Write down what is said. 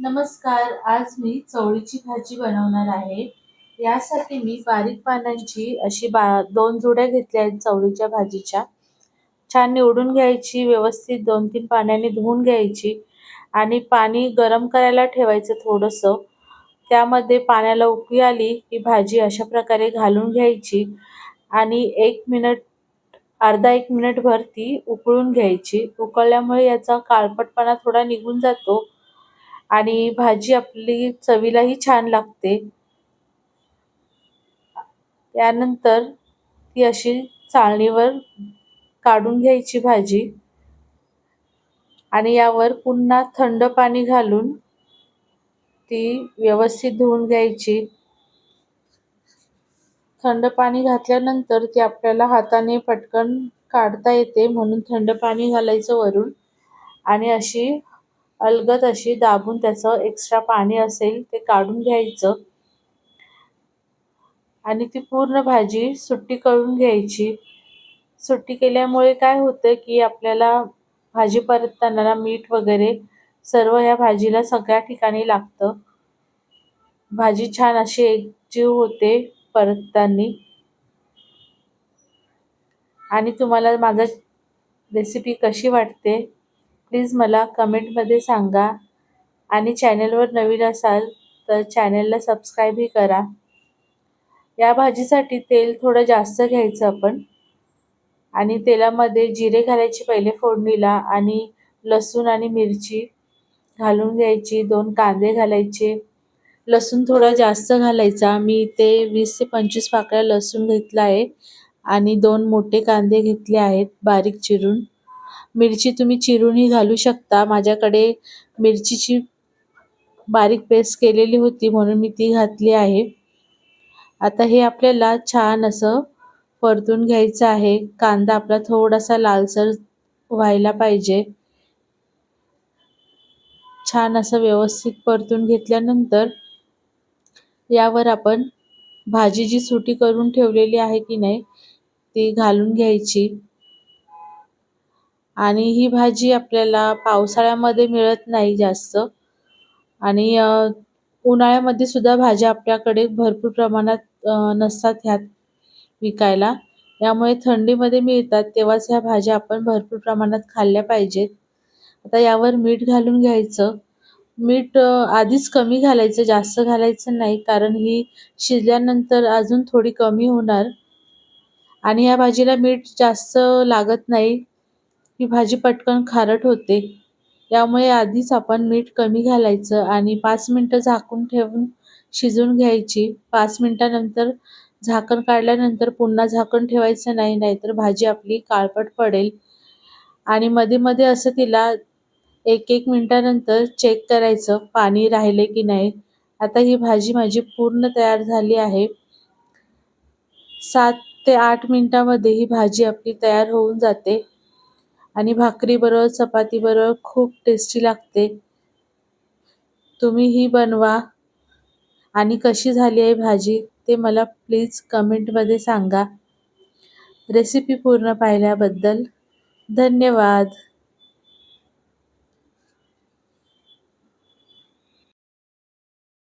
नमस्कार. आज मी चवळीची भाजी बनवणार आहे. यासाठी मी बारीक पानांची अशी 2 जुड्या घेतल्या आहेत चवळीच्या भाजीच्या. छान निवडून घ्यायची, व्यवस्थित 2-3 पाण्याने धुवून घ्यायची आणि पाणी गरम करायला ठेवायचं थोडंसं. त्यामध्ये पाण्याला उकळी आली की भाजी अशा प्रकारे घालून घ्यायची आणि 1 मिनिट, अर्धा 1 मिनिटभर ती उकळून घ्यायची. उकळल्यामुळे याचा काळपटपणा थोडा निघून जातो आणि भाजी आपली चवीलाही छान लागते. त्यानंतर ती अशी चाळणीवर काढून घ्यायची भाजी आणि यावर पुन्हा थंड पाणी घालून ती व्यवस्थित धुवून घ्यायची. थंड पाणी घातल्यानंतर ती आपल्याला हाताने पटकन काढता येते, म्हणून थंड पाणी घालायचं वरून आणि अशी अलगद अशी दाबून त्याचं एक्स्ट्रा पाणी असेल ते काढून घ्यायचं आणि ती पूर्ण भाजी सुट्टी करून घ्यायची. सुट्टी केल्यामुळे काय होतं की आपल्याला भाजी परतताना मीठ वगैरे सर्व या भाजीला सगळ्या ठिकाणी लागतं. भाजी छान अशी एकजीव होते परतताना. आणि तुम्हाला माझा रेसिपी कशी वाटते प्लीज मला कमेंटमध्ये सांगा आणि चॅनलवर नवीन असाल तर चॅनलला सबस्क्राईबही करा. या भाजीसाठी तेल थोडं जास्त घ्यायचं आपण आणि तेलामध्ये जिरे घालायचे पहिले फोडणीला आणि लसूण आणि मिरची घालून घ्यायची. 2 कांदे घालायचे. लसूण थोडा जास्त घालायचा. मी इथे 20 ते 25 पाकळ्या लसूण घेतला आहे आणि 2 मोठे कांदे घेतले आहेत बारीक चिरून. मिरची तुम्ही चिरूनही घालू शकता. माझ्याकडे मिरचीची बारीक पेस्ट केलेली होती म्हणून मी ती घातली आहे. आता हे आपल्याला छान असं परतून घ्यायचं आहे. कांदा आपला थोडासा लालसर व्हायला पाहिजे. छान असं व्यवस्थित परतून घेतल्यानंतर यावर आपण भाजी जी सुटी करून ठेवलेली आहे की नाही ती घालून घ्यायची. आणि ही भाजी आपल्याला पावसाळ्यामध्ये मिळत नाही जास्त आणि उन्हाळ्यामध्ये सुद्धा भाज्या आपल्याकडे भरपूर प्रमाणात नसतात ह्यात विकायला. यामुळे थंडीमध्ये मिळतात तेव्हाच ह्या भाज्या आपण भरपूर प्रमाणात खाल्ल्या पाहिजेत. आता यावर मीठ घालून घ्यायचं. मीठ आधीच कमी घालायचं, जास्त घालायचं नाही, कारण ही शिजल्यानंतर अजून थोडी कमी होणार आणि या भाजीला मीठ जास्त लागत नाही. ही भाजी पटकन खारट होते. यामुळे आधीच आपण मीठ कमी घालायचं आणि 5 मिनिटं झाकून ठेवून शिजवून घ्यायची. 5 मिनिटानंतर झाकण काढल्यानंतर पुन्हा झाकण ठेवायचं नाही, नाहीतर भाजी आपली काळपट पडेल. आणि मध्ये मध्ये असं तिला 1-1 मिनिटानंतर चेक करायचं पाणी राहिले की नाही. आता ही भाजी माझी पूर्ण तयार झाली आहे. 7 ते 8 मिनिटांमध्ये ही भाजी आपली तयार होऊन जाते आणि भाकरीबरोबर, चपातीबरोबर खूप टेस्टी लागते. तुम्ही ही बनवा आणि कशी झाली आहे भाजी ते मला प्लीज कमेंटमध्ये सांगा. रेसिपी पूर्ण पाहिल्याबद्दल धन्यवाद.